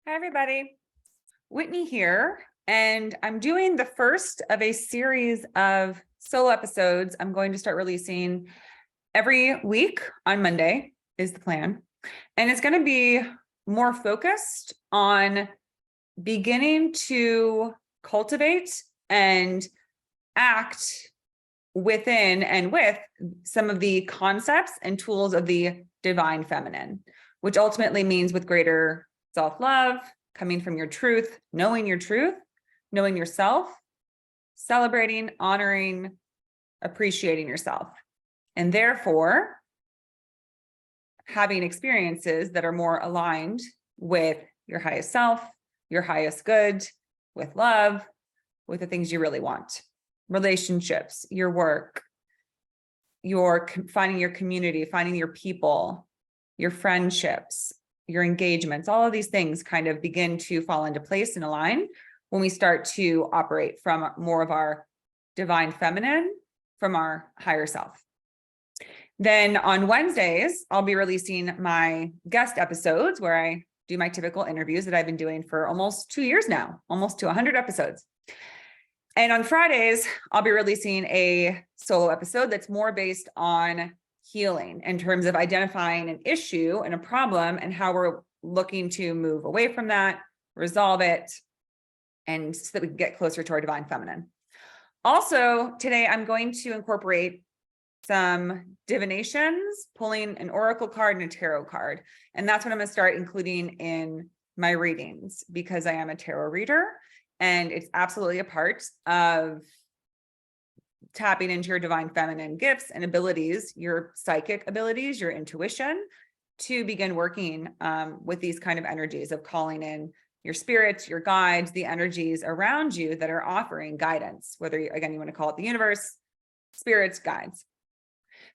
Hi, everybody. Whitney here, and I'm doing the first of a series of solo episodes I'm going to start releasing every week on Monday is the plan. And it's going to be more focused on beginning to cultivate and act within and with some of the concepts and tools of the divine feminine, which ultimately means with greater self-love, coming from your truth, knowing yourself, celebrating, honoring, appreciating yourself, and therefore having experiences that are more aligned with your highest self, your highest good, with love, with the things you really want. Relationships, your work, finding your community, finding your people, your friendships, your engagements, all of these things kind of begin to fall into place and align when we start to operate from more of our divine feminine, from our higher self. Then on Wednesdays, I'll be releasing my guest episodes where I do my typical interviews that I've been doing for almost 2 years now, almost to 100 episodes. And on Fridays, I'll be releasing a solo episode that's more based on healing in terms of identifying an issue and a problem and how we're looking to move away from that, resolve it, and so that we can get closer to our divine feminine. Also, today I'm going to incorporate some divinations, pulling an oracle card and a tarot card. And that's what I'm going to start including in my readings because I am a tarot reader. And it's absolutely a part of tapping into your divine feminine gifts and abilities, your psychic abilities, your intuition, to begin working with these kind of energies of calling in your spirits, your guides, the energies around you that are offering guidance, whether, again, you want to call it the universe, spirits, guides.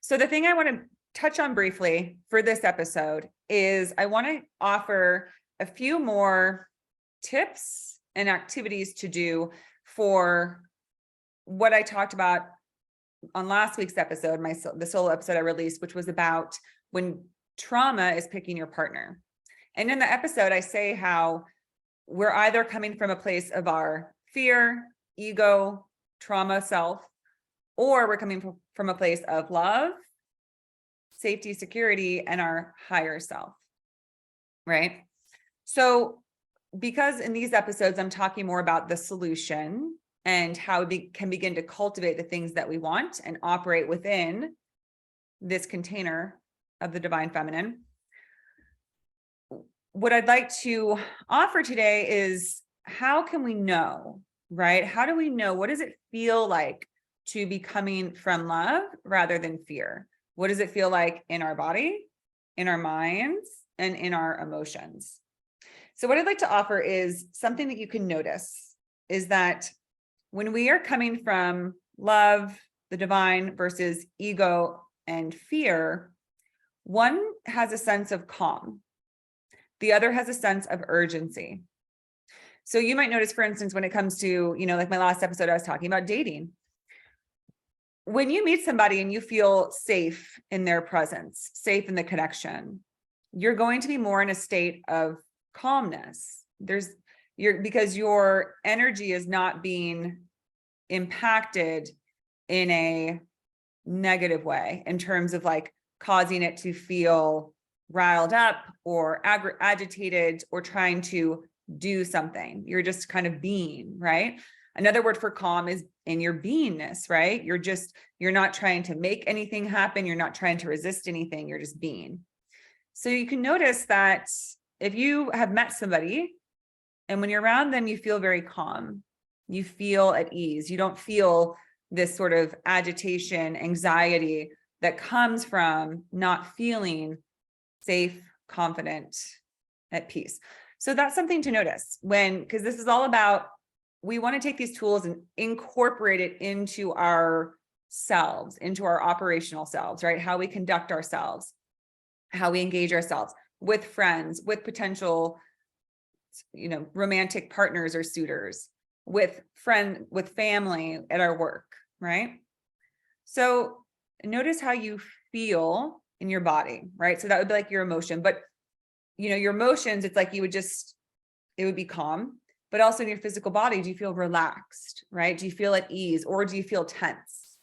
So the thing I want to touch on briefly for this episode is I want to offer a few more tips and activities to do for what I talked about on last week's episode, the solo episode I released, which was about when trauma is picking your partner. And in the episode, I say how we're either coming from a place of our fear, ego, trauma self, or we're coming from a place of love, safety, security, and our higher self, right? So because in these episodes, I'm talking more about the solution and how we can begin to cultivate the things that we want and operate within this container of the divine feminine. What I'd like to offer today is how can we know, right? How do we know? What does it feel like to be coming from love rather than fear? What does it feel like in our body, in our minds, and in our emotions? So what I'd like to offer is something that you can notice is that when we are coming from love, the divine versus ego and fear, one has a sense of calm. The other has a sense of urgency. So you might notice, for instance, when it comes to, like my last episode, I was talking about dating. When you meet somebody and you feel safe in their presence, safe in the connection, you're going to be more in a state of calmness. Because your energy is not being impacted in a negative way in terms of like causing it to feel riled up or agitated or trying to do something. You're just kind of being, right? Another word for calm is in your beingness, right? You're not trying to make anything happen. You're not trying to resist anything. You're just being. So you can notice that if you have met somebody and when you're around them, you feel very calm, you feel at ease, you don't feel this sort of agitation, anxiety that comes from not feeling safe, confident, at peace. So that's something to notice because this is all about, we want to take these tools and incorporate it into our selves, into our operational selves, right? How we conduct ourselves, how we engage ourselves with friends, with potential, romantic partners or suitors, with family, at our work, right? So notice how you feel in your body, right? So that would be like your emotion, but your emotions, it's like you would just it would be calm, but also in your physical body, do you feel relaxed, right? Do you feel at ease, or do you feel tense?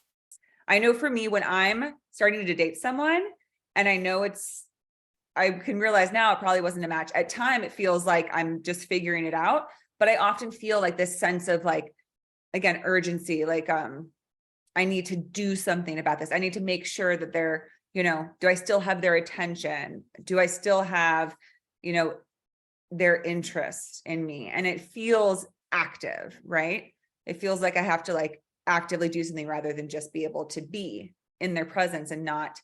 I know for me, when I'm starting to date someone and I know I can realize now it probably wasn't a match. At time, it feels like I'm just figuring it out, but I often feel like this sense of like, again, urgency, like, I need to do something about this. I need to make sure that they're, do I still have their attention? Do I still have, their interest in me? And it feels active, right? It feels like I have to like actively do something rather than just be able to be in their presence and not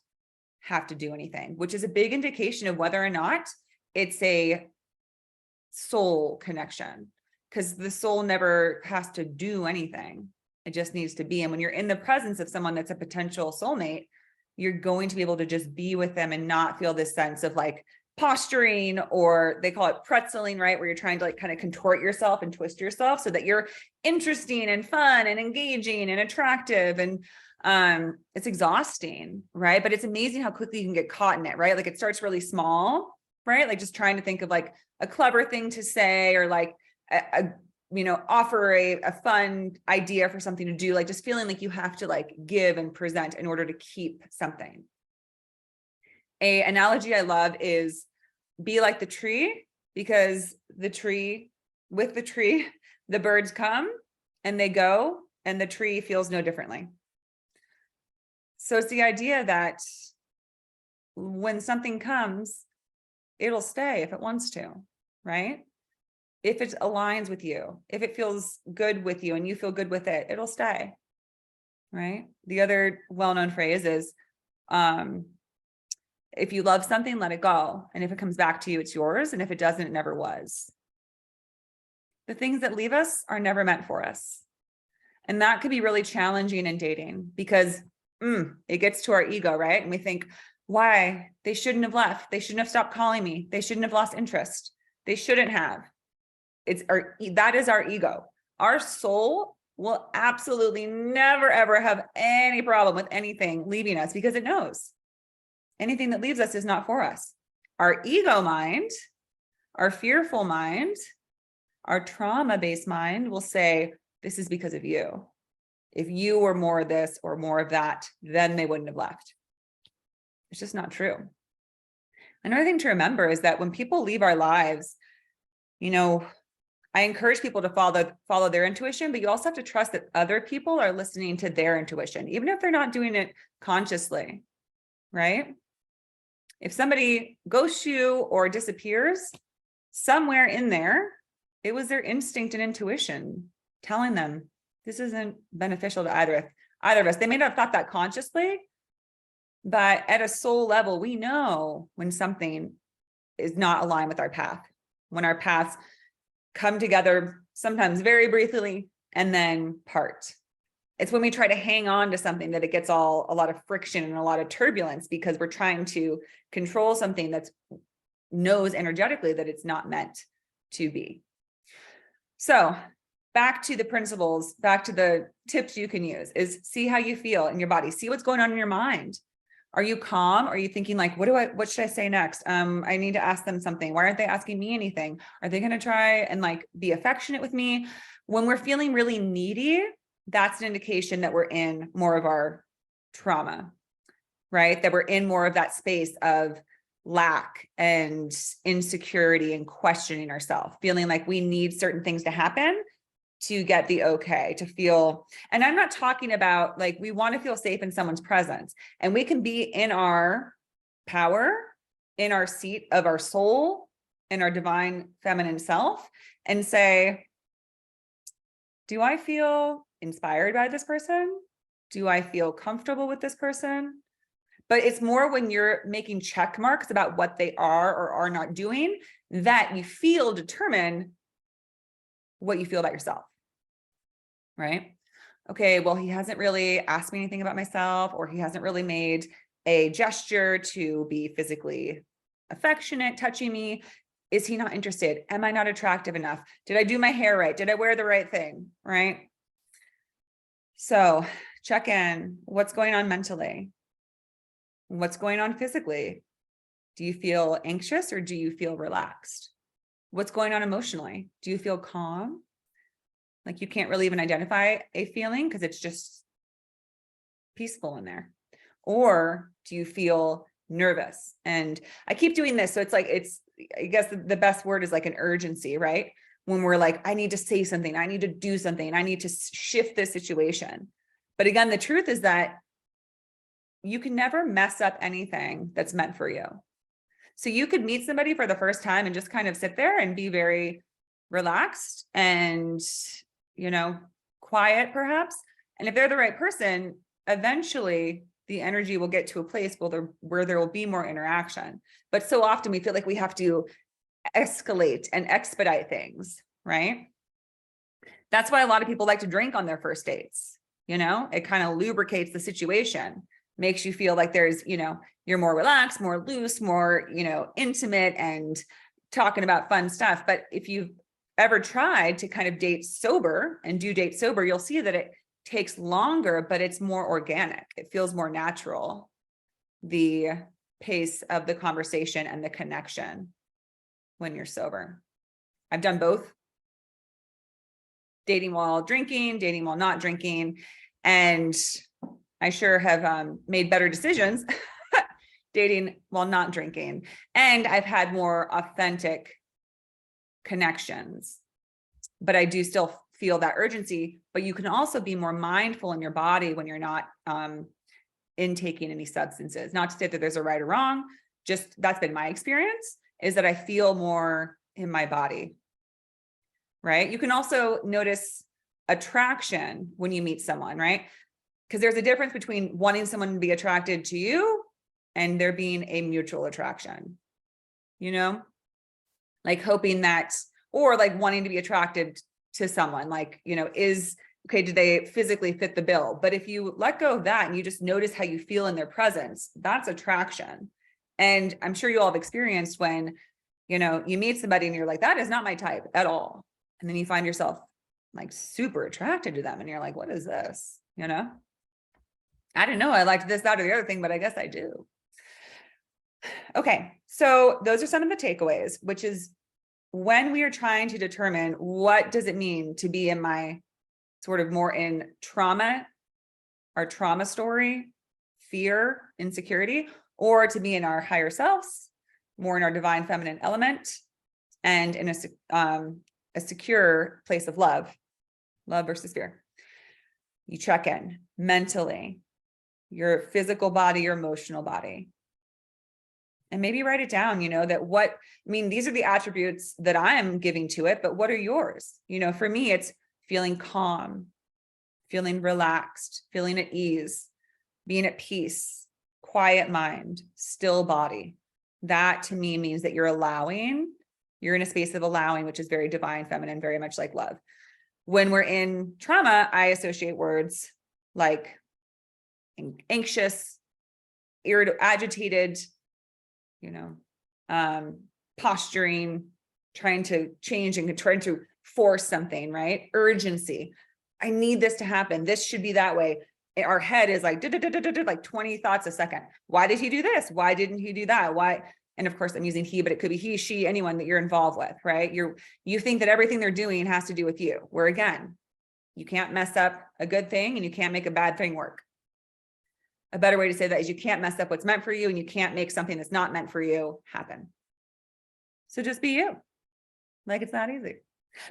have to do anything, which is a big indication of whether or not it's a soul connection, because the soul never has to do anything. It just needs to be. And when you're in the presence of someone that's a potential soulmate, you're going to be able to just be with them and not feel this sense of like posturing, or they call it pretzeling, right? Where you're trying to like kind of contort yourself and twist yourself so that you're interesting and fun and engaging and attractive. And it's exhausting, right? But it's amazing how quickly you can get caught in it, right? Like it starts really small, right? Like just trying to think of like a clever thing to say, or like offer a fun idea for something to do, like just feeling like you have to like give and present in order to keep something. A analogy I love is be like the tree, because with the tree, the birds come and they go, and the tree feels no differently. So it's the idea that when something comes, it'll stay if it wants to, right? If it aligns with you, if it feels good with you and you feel good with it, it'll stay, right? The other well-known phrase is, if you love something, let it go. And if it comes back to you, it's yours. And if it doesn't, it never was. The things that leave us are never meant for us. And that could be really challenging in dating, because it gets to our ego, right? And we think, why? They shouldn't have left. They shouldn't have stopped calling me. They shouldn't have lost interest. They shouldn't have. That is our ego. Our soul will absolutely never, ever have any problem with anything leaving us, because it knows anything that leaves us is not for us. Our ego mind, our fearful mind, our trauma-based mind will say, this is because of you. If you were more of this or more of that, then they wouldn't have left. It's just not true. Another thing to remember is that when people leave our lives, I encourage people to follow their intuition, but you also have to trust that other people are listening to their intuition, even if they're not doing it consciously, right? If somebody ghosts you or disappears, somewhere in there, it was their instinct and intuition telling them this isn't beneficial to either of us. They may not have thought that consciously, but at a soul level, we know when something is not aligned with our path, when our paths come together, sometimes very briefly, and then part. It's when we try to hang on to something that it gets a lot of friction and a lot of turbulence, because we're trying to control something that knows energetically that it's not meant to be. So back to the principles, back to the tips you can use is see how you feel in your body. See what's going on in your mind. Are you calm? Are you thinking like, what should I say next? I need to ask them something. Why aren't they asking me anything? Are they going to try and like be affectionate with me? When we're feeling really needy, that's an indication that we're in more of our trauma, right? That we're in more of that space of lack and insecurity and questioning ourselves, feeling like we need certain things to happen to get the okay, to feel. And I'm not talking about like, we want to feel safe in someone's presence, and we can be in our power, in our seat of our soul, in our divine feminine self, and say, do I feel inspired by this person? Do I feel comfortable with this person? But it's more when you're making check marks about what they are or are not doing, that you feel determine what you feel about yourself, right? Okay, well, he hasn't really asked me anything about myself, or he hasn't really made a gesture to be physically affectionate, touching me. Is he not interested? Am I not attractive enough? Did I do my hair right? Did I wear the right thing, right? So check in. What's going on mentally? What's going on physically? Do you feel anxious or do you feel relaxed? What's going on emotionally? Do you feel calm? Like you can't really even identify a feeling because it's just peaceful in there. Or do you feel nervous? And I keep doing this. So it's like, I guess the best word is like an urgency, right? When we're like, I need to say something, I need to do something, I need to shift this situation. But again, the truth is that you can never mess up anything that's meant for you. So you could meet somebody for the first time and just kind of sit there and be very relaxed and, quiet perhaps. And if they're the right person, eventually the energy will get to a place where there will be more interaction. But so often we feel like we have to escalate and expedite things, right? That's why a lot of people like to drink on their first dates. It kind of lubricates the situation, makes you feel like there's, you're more relaxed, more loose, more, intimate and talking about fun stuff. But if you've ever tried to kind of date sober and do date sober, you'll see that it takes longer, but it's more organic. It feels more natural, the pace of the conversation and the connection when you're sober. I've done both. Dating while drinking, dating while not drinking. And I sure have made better decisions dating while not drinking. And I've had more authentic connections, but I do still feel that urgency. But you can also be more mindful in your body when you're not intaking any substances. Not to say that there's a right or wrong, just that's been my experience, is that I feel more in my body, right? You can also notice attraction when you meet someone, right? Because there's a difference between wanting someone to be attracted to you and there being a mutual attraction, like hoping that, or like wanting to be attracted to someone, like, do they physically fit the bill? But if you let go of that and you just notice how you feel in their presence, that's attraction. And I'm sure you all have experienced when, you meet somebody and you're like, that is not my type at all. And then you find yourself like super attracted to them. And you're like, what is this? I didn't know I liked this, that, or the other thing, but I guess I do. Okay. So those are some of the takeaways, which is when we are trying to determine what does it mean to be in my sort of more in trauma, our trauma story, fear, insecurity, or to be in our higher selves, more in our divine feminine element, and in a secure place of love versus fear. You check in mentally, your physical body, your emotional body, and maybe write it down, these are the attributes that I'm giving to it, but what are yours? For me, it's feeling calm, feeling relaxed, feeling at ease, being at peace, quiet mind, still body. That to me means that you're in a space of allowing, which is very divine, feminine, very much like love. When we're in trauma, I associate words like anxious, irritable, agitated, posturing, trying to change and trying to force something, right? Urgency. I need this to happen. This should be that way. Our head is like, like 20 thoughts a second. Why did he do this? Why didn't he do that? Why? And of course I'm using he, but it could be he, she, anyone that you're involved with, right? You think that everything they're doing has to do with you, where again, you can't mess up a good thing and you can't make a bad thing work. A better way to say that is you can't mess up what's meant for you and you can't make something that's not meant for you happen. So just be you. Like it's not easy.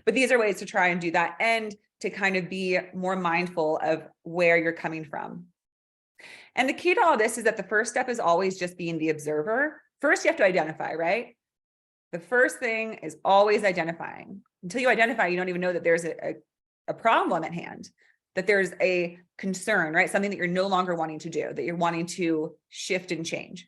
But these are ways to try and do that and to kind of be more mindful of where you're coming from. And the key to all this is that the first step is always just being the observer. First, you have to identify, right? The first thing is always identifying. Until you identify, you don't even know that there's a problem at hand, that there's a concern, right? Something that you're no longer wanting to do, that you're wanting to shift and change.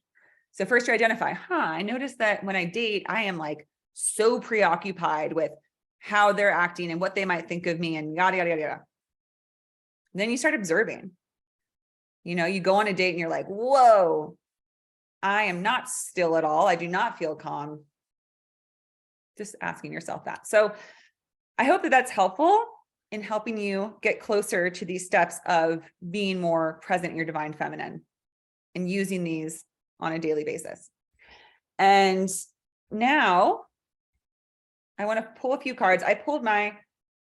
So first you identify, I noticed that when I date, I am like so preoccupied with how they're acting and what they might think of me and yada, yada, yada, yada. Then you start observing. You go on a date and you're like, whoa, I am not still at all. I do not feel calm. Just asking yourself that. So I hope that that's helpful in helping you get closer to these steps of being more present in your divine feminine and using these on a daily basis. And now I want to pull a few cards. I pulled my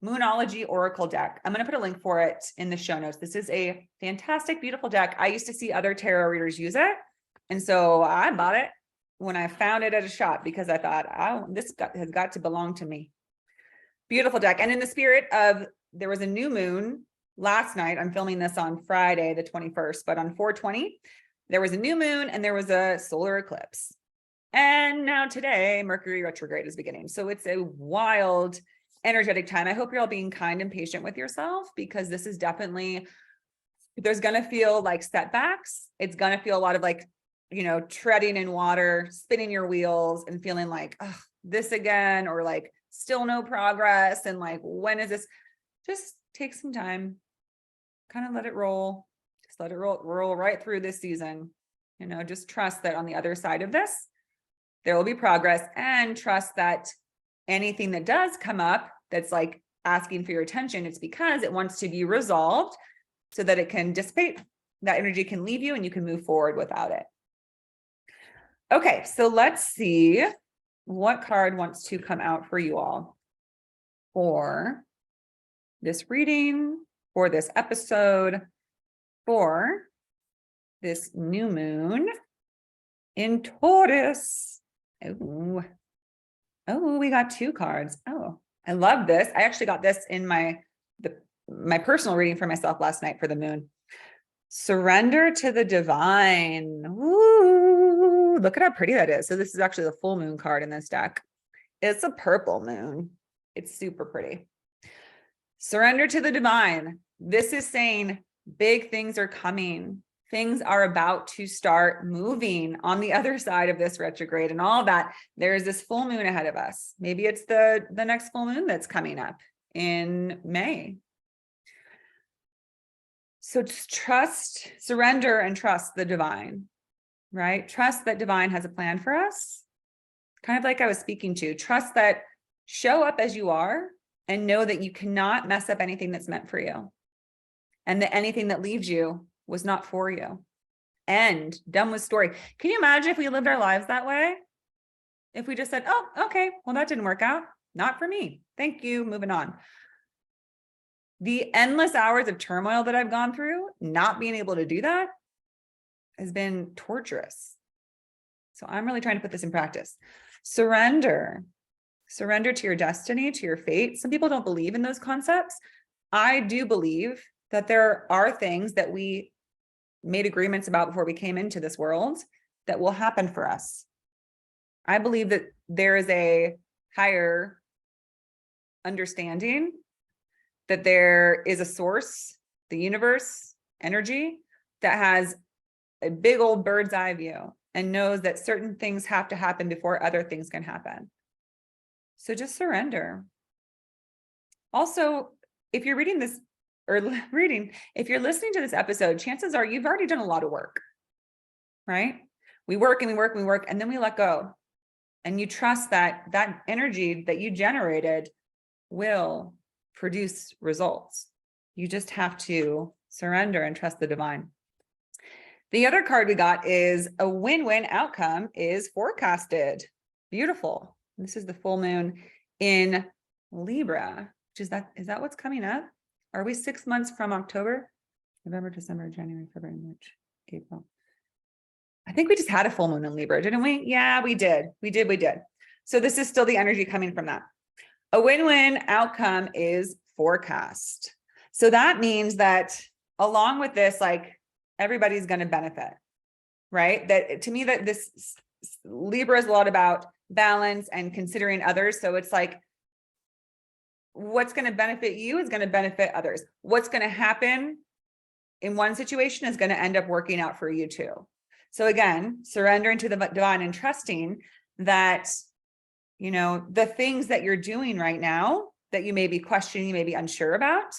Moonology Oracle deck. I'm going to put a link for it in the show notes. This is a fantastic, beautiful deck. I used to see other tarot readers use it. And so I bought it when I found it at a shop because I thought, oh, has got to belong to me. Beautiful deck. And in the spirit of, there was a new moon last night. I'm filming this on Friday, the 21st, but on 4/20, there was a new moon and there was a solar eclipse. And now today, Mercury retrograde is beginning. So it's a wild, energetic time. I hope you're all being kind and patient with yourself because this is definitely, there's going to feel like setbacks. It's going to feel a lot of like, you know, treading in water, spinning your wheels and feeling like, oh, this again, or like still no progress. And like, when is this? Just take some time, kind of let it roll. Just let it roll right through this season. You know, just trust that on the other side of this, there will be progress, and trust that anything that does come up that's like asking for your attention, it's because it wants to be resolved so that it can dissipate. That energy can leave you and you can move forward without it. Okay, so let's see what card wants to come out for you all for this reading, for this episode, for this new moon in Taurus. Oh, we got two cards. Oh, I love this. I actually got this in my personal reading for myself last night for the moon. Surrender to the divine. Ooh, look at how pretty that is. So this is actually the full moon card in this deck. It's a purple moon. It's super pretty. Surrender to the divine. This is saying big things are coming. Things are about to start moving on the other side of this retrograde and all that. There's this full moon ahead of us. Maybe it's the next full moon that's coming up in May. So just trust, surrender and trust the divine, right? Trust that divine has a plan for us. Kind of like I was speaking to, trust that, show up as you are and know that you cannot mess up anything that's meant for you. And that anything that leaves you was not for you. And done with story. Can you imagine if we lived our lives that way? If we just said, oh, okay, well, that didn't work out. Not for me. Thank you. Moving on. The endless hours of turmoil that I've gone through, not being able to do that has been torturous. So I'm really trying to put this in practice. Surrender. Surrender to your destiny, to your fate. Some people don't believe in those concepts. I do believe that there are things that we made agreements about before we came into this world that will happen for us. I believe that there is a higher understanding, that there is a source, the universe, energy, that has a big old bird's eye view and knows that certain things have to happen before other things can happen. So just surrender. Also, if you're reading this, if you're listening to this episode, chances are you've already done a lot of work, right? We work and we work and we work, and then we let go. And you trust that that energy that you generated will produce results. You just have to surrender and trust the divine. The other card we got is a win-win outcome is forecasted. Beautiful. This is the full moon in Libra, which is that what's coming up? Are we 6 months from October? November, December, January, February, March, April. I think we just had a full moon in Libra, didn't we? Yeah, we did. We did. So this is still the energy coming from that. A win-win outcome is forecast. So that means that along with this, like everybody's going to benefit, right? That to me, that this Libra is a lot about balance and considering others. So it's like, what's going to benefit you is going to benefit others. What's going to happen in one situation is going to end up working out for you too. So again, surrendering to the divine and trusting that, you know, the things that you're doing right now that you may be questioning, you may be unsure about,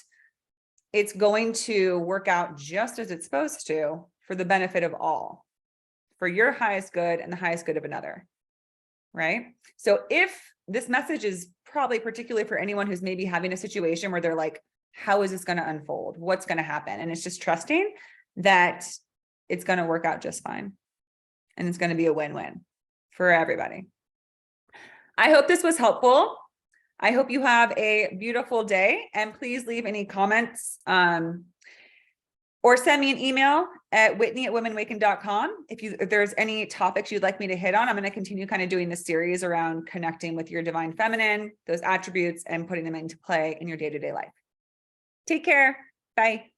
it's going to work out just as it's supposed to for the benefit of all, for your highest good and the highest good of another, right? So if this message is probably particularly for anyone who's maybe having a situation where they're like, how is this going to unfold? What's going to happen? And it's just trusting that it's going to work out just fine. And it's going to be a win-win for everybody. I hope this was helpful. I hope you have a beautiful day, and please leave any comments or send me an email at whitney@womenawaken.com. If there's any topics you'd like me to hit on. I'm going to continue kind of doing this series around connecting with your divine feminine, those attributes, and putting them into play in your day-to-day life. Take care. Bye.